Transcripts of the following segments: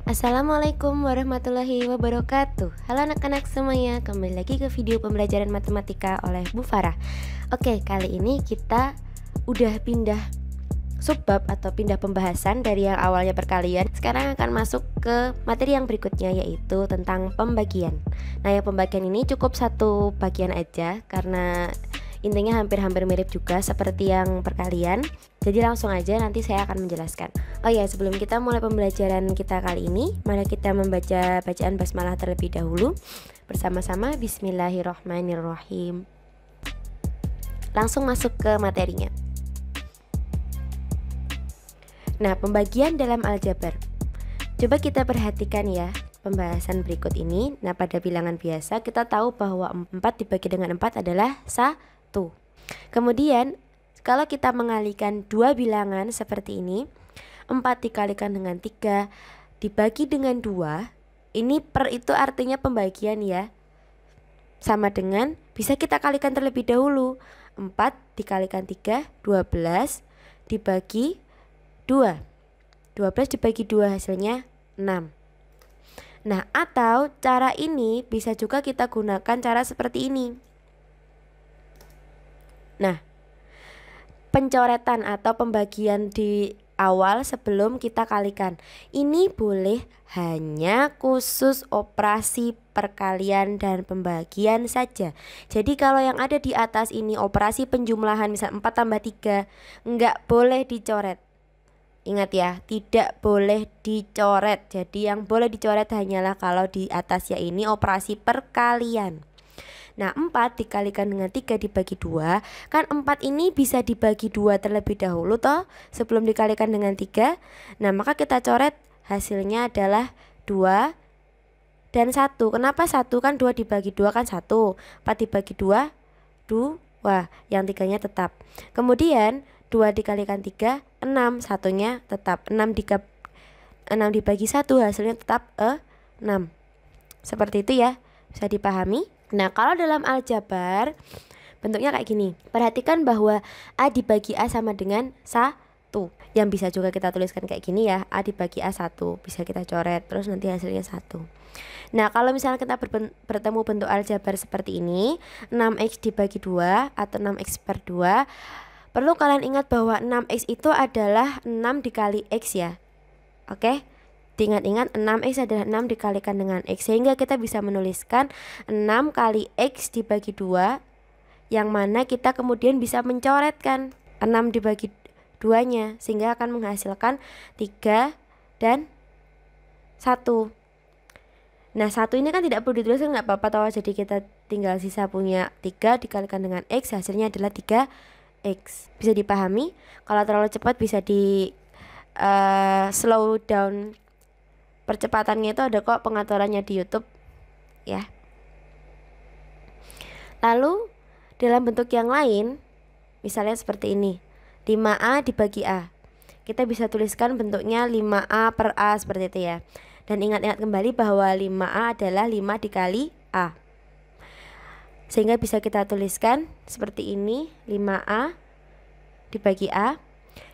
Assalamualaikum warahmatullahi wabarakatuh. Halo anak-anak semuanya, kembali lagi ke video pembelajaran matematika oleh Bu Farah. Oke, kali ini kita udah pindah subbab atau pindah pembahasan dari yang awalnya perkalian. Sekarang akan masuk ke materi yang berikutnya, yaitu tentang pembagian. Nah, yang pembagian ini cukup satu bagian aja karena intinya hampir-hampir mirip juga seperti yang perkalian. Jadi langsung aja nanti saya akan menjelaskan. Oh ya, sebelum kita mulai pembelajaran kita kali ini, mari kita membaca bacaan basmalah terlebih dahulu bersama-sama. Bismillahirrohmanirrohim. Langsung masuk ke materinya. Nah, pembagian dalam aljabar. Coba kita perhatikan ya pembahasan berikut ini. Nah, pada bilangan biasa kita tahu bahwa 4 dibagi dengan 4 adalah 1. Kemudian kalau kita mengalihkan dua bilangan seperti ini, 4 dikalikan dengan 3 dibagi dengan 2, ini per itu artinya pembagian ya. Sama dengan, bisa kita kalikan terlebih dahulu. 4 dikalikan 3, 12 dibagi 2. 12 dibagi 2 hasilnya 6. Nah, atau cara ini bisa juga kita gunakan cara seperti ini. Nah, pencoretan atau pembagian di awal sebelum kita kalikan ini boleh hanya khusus operasi perkalian dan pembagian saja. Jadi kalau yang ada di atas ini operasi penjumlahan, misal 4 tambah 3, nggak boleh dicoret. Ingat ya, tidak boleh dicoret. Jadi yang boleh dicoret hanyalah kalau di atasnya ini operasi perkalian. Nah, 4 dikalikan dengan 3 dibagi 2, kan 4 ini bisa dibagi 2 terlebih dahulu toh sebelum dikalikan dengan 3. Nah, maka kita coret hasilnya adalah 2 dan 1. Kenapa 1? Kan 2 dibagi 2 kan 1. 4 dibagi 2, 2. Yang 3-nya tetap. Kemudian 2 dikalikan 3, 6. Satunya tetap. 6 dibagi 1 hasilnya tetap 6. Seperti itu ya. Bisa dipahami? Nah, kalau dalam aljabar bentuknya kayak gini. Perhatikan bahwa A dibagi A sama dengan 1. Yang bisa juga kita tuliskan kayak gini ya. A dibagi A 1. Bisa kita coret, terus nanti hasilnya 1. Nah, kalau misalnya kita bertemu bentuk aljabar seperti ini, 6x dibagi 2 atau 6x per 2, perlu kalian ingat bahwa 6x itu adalah 6 dikali x ya. Oke? Diingat-ingat 6x adalah 6 dikalikan dengan x, sehingga kita bisa menuliskan 6 kali x dibagi 2, yang mana kita kemudian bisa mencoretkan 6 dibagi 2-nya, sehingga akan menghasilkan 3 dan 1. Nah, 1 ini kan tidak perlu dituliskan, nggak apa-apa toh. Jadi kita tinggal sisa punya 3 dikalikan dengan x, hasilnya adalah 3x. Bisa dipahami? Kalau terlalu cepat bisa di slow down. Percepatannya itu ada kok pengaturannya di YouTube ya. Lalu dalam bentuk yang lain, misalnya seperti ini, 5A dibagi A, kita bisa tuliskan bentuknya 5A per A seperti itu ya. Dan ingat-ingat kembali bahwa 5A adalah 5 dikali A, sehingga bisa kita tuliskan seperti ini, 5A dibagi A.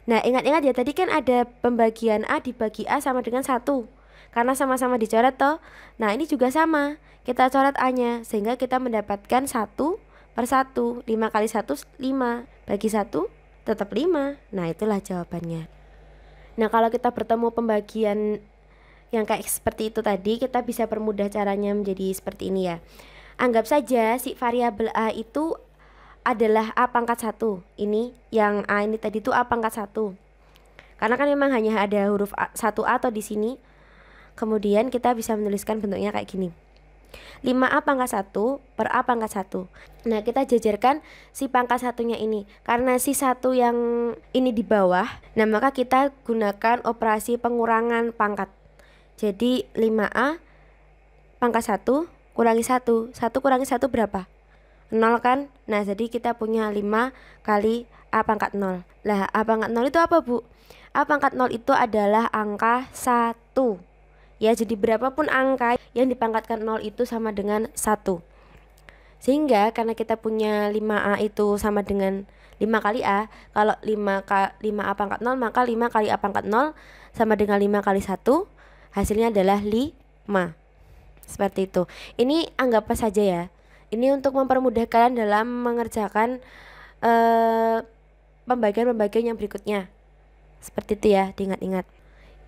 Nah, ingat-ingat ya, tadi kan ada pembagian A dibagi A sama dengan 1, karena sama-sama dicoret toh. Nah, ini juga sama, kita coret A-nya, sehingga kita mendapatkan 1 per 1. 5 kali 1 5, bagi 1 tetap 5. Nah, itulah jawabannya. Nah, kalau kita bertemu pembagian yang kayak seperti itu tadi, kita bisa permudah caranya menjadi seperti ini ya. Anggap saja si variabel A itu adalah A pangkat 1. Ini yang A ini tadi itu A pangkat 1. Karena kan memang hanya ada huruf 1A atau di sini. Kemudian kita bisa menuliskan bentuknya kayak gini. 5A pangkat 1 per A pangkat 1. Nah, kita jajarkan si pangkat satunya ini. Karena si 1 yang ini di bawah, nah maka kita gunakan operasi pengurangan pangkat. Jadi 5A pangkat 1 kurangi 1. 1 kurangi 1 berapa? 0 kan? Nah, jadi kita punya 5 kali A pangkat 0. Lah, A pangkat 0 itu apa, Bu? A pangkat 0 itu adalah angka 1. Ya, jadi berapapun angka yang dipangkatkan 0 itu sama dengan 1. Sehingga karena kita punya 5A itu sama dengan 5 kali A, kalau 5A pangkat 0, maka 5 kali A pangkat 0 sama dengan 5 kali 1. hasilnya adalah 5. Seperti itu. Ini anggap saja ya. Ini untuk mempermudah kalian dalam mengerjakan pembagian-pembagian yang berikutnya. Seperti itu ya, diingat-ingat.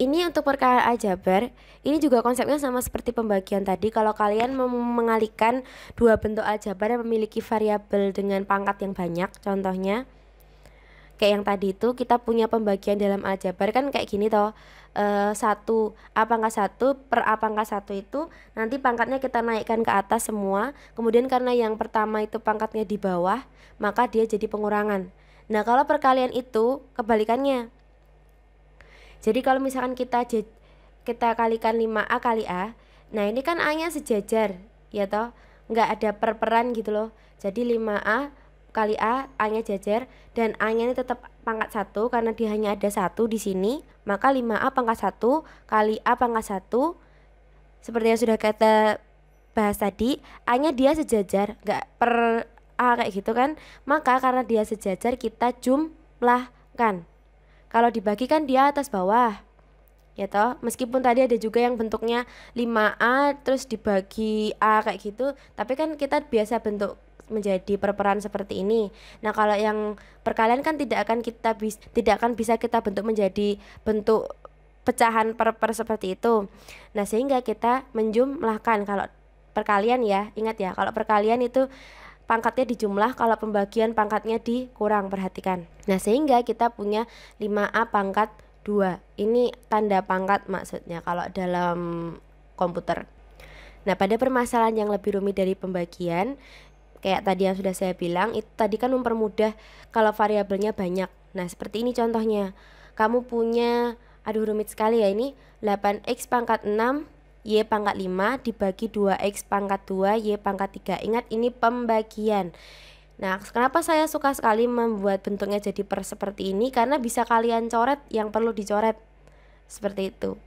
Ini untuk perkara aljabar, ini juga konsepnya sama seperti pembagian tadi. Kalau kalian mengalihkan dua bentuk aljabar yang memiliki variabel dengan pangkat yang banyak, contohnya kayak yang tadi itu kita punya pembagian dalam aljabar kan kayak gini toh. 1 A pangkat 1 per A pangkat 1 itu nanti pangkatnya kita naikkan ke atas semua. Kemudian karena yang pertama itu pangkatnya di bawah, maka dia jadi pengurangan. Nah kalau perkalian itu kebalikannya. Jadi kalau misalkan kita kalikan 5A kali A, nah ini kan A nya sejajar ya toh, nggak ada perperan gitu loh. Jadi 5A kali A nya jajar, dan A nya ini tetap pangkat 1 karena dia hanya ada 1 di sini. Maka 5A pangkat 1 kali A pangkat 1, seperti yang sudah kita bahas tadi, A nya dia sejajar, nggak per A kayak gitu kan. Maka karena dia sejajar kita jumlahkan. Kalau dibagi kan dia atas bawah ya toh, meskipun tadi ada juga yang bentuknya 5A terus dibagi A kayak gitu, tapi kan kita biasa bentuk menjadi perperan seperti ini. Nah kalau yang perkalian kan tidak akan bisa kita bentuk menjadi bentuk pecahan per seperti itu. Nah sehingga kita menjumlahkan. Kalau perkalian ya, ingat ya, kalau perkalian itu pangkatnya dijumlah, kalau pembagian pangkatnya dikurang, perhatikan. Nah sehingga kita punya 5A pangkat 2. Ini tanda pangkat maksudnya kalau dalam komputer. Nah pada permasalahan yang lebih rumit dari pembagian, kayak tadi yang sudah saya bilang, itu tadi kan mempermudah kalau variabelnya banyak. Nah seperti ini contohnya. Kamu punya, aduh rumit sekali ya ini, 8x pangkat 6 Y pangkat 5 dibagi 2x pangkat 2 Y pangkat 3. Ingat ini pembagian. Nah kenapa saya suka sekali membuat bentuknya jadi seperti ini, karena bisa kalian coret yang perlu dicoret. Seperti itu.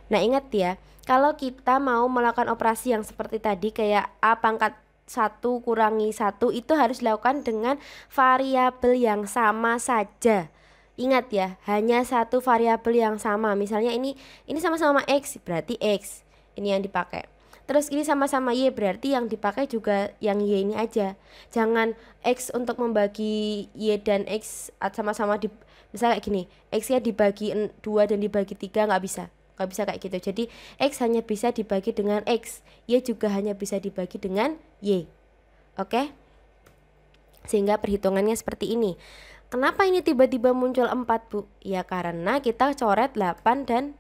Nah ingat ya, kalau kita mau melakukan operasi yang seperti tadi kayak A pangkat 1 kurangi 1, itu harus dilakukan dengan variabel yang sama saja. Ingat ya, hanya satu variabel yang sama. Misalnya ini sama-sama X, berarti X ini yang dipakai. Terus ini sama-sama Y, berarti yang dipakai juga yang Y ini aja. Jangan X untuk membagi Y dan X sama-sama misalnya kayak gini, X nya dibagi 2 dan dibagi 3, nggak bisa kayak gitu. Jadi X hanya bisa dibagi dengan X, Y juga hanya bisa dibagi dengan Y. Oke? Sehingga perhitungannya seperti ini. Kenapa ini tiba-tiba muncul 4 Bu? Ya karena kita coret 8 dan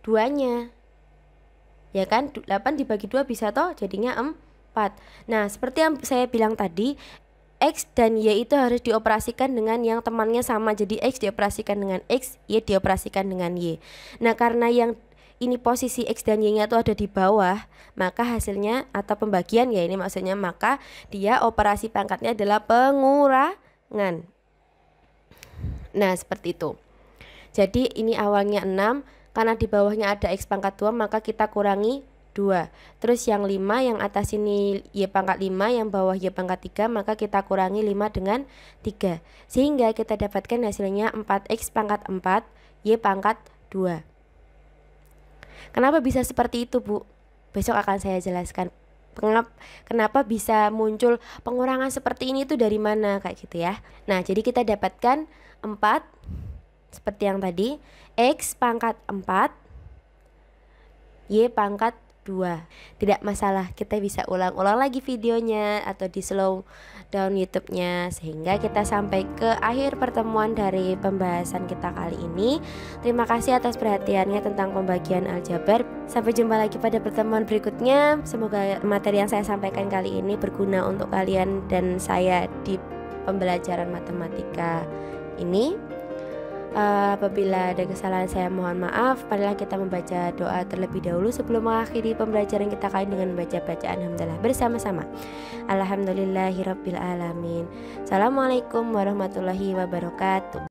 2-nya. Ya kan, 8 dibagi 2 bisa toh, jadinya 4. Nah seperti yang saya bilang tadi, X dan Y itu harus dioperasikan dengan yang temannya sama. Jadi X dioperasikan dengan X, Y dioperasikan dengan Y. Nah karena yang ini posisi X dan Y nya itu ada di bawah, maka hasilnya atau pembagian ya ini maksudnya, maka dia operasi pangkatnya adalah pengurangan. Nah seperti itu. Jadi ini awalnya 6, karena di bawahnya ada X pangkat 2, maka kita kurangi 2. Terus yang 5, yang atas ini Y pangkat 5, yang bawah Y pangkat 3, maka kita kurangi 5 dengan 3. Sehingga kita dapatkan hasilnya 4X pangkat 4 Y pangkat 2. Kenapa bisa seperti itu Bu? Besok akan saya jelaskan kenapa bisa muncul pengurangan seperti ini, itu dari mana kayak gitu ya. Nah jadi kita dapatkan 4 seperti yang tadi, X pangkat 4 Y pangkat 2. Tidak masalah, kita bisa ulang-ulang lagi videonya atau di slow down YouTube-nya, sehingga kita sampai ke akhir pertemuan dari pembahasan kita kali ini. Terima kasih atas perhatiannya tentang pembagian aljabar. Sampai jumpa lagi pada pertemuan berikutnya. Semoga materi yang saya sampaikan kali ini berguna untuk kalian dan saya di pembelajaran matematika ini. Apabila ada kesalahan saya mohon maaf. Marilah kita membaca doa terlebih dahulu sebelum mengakhiri pembelajaran kita kali dengan membaca bacaan hamdalah bersama-sama. Alhamdulillahirabbil alamin. Assalamualaikum warahmatullahi wabarakatuh.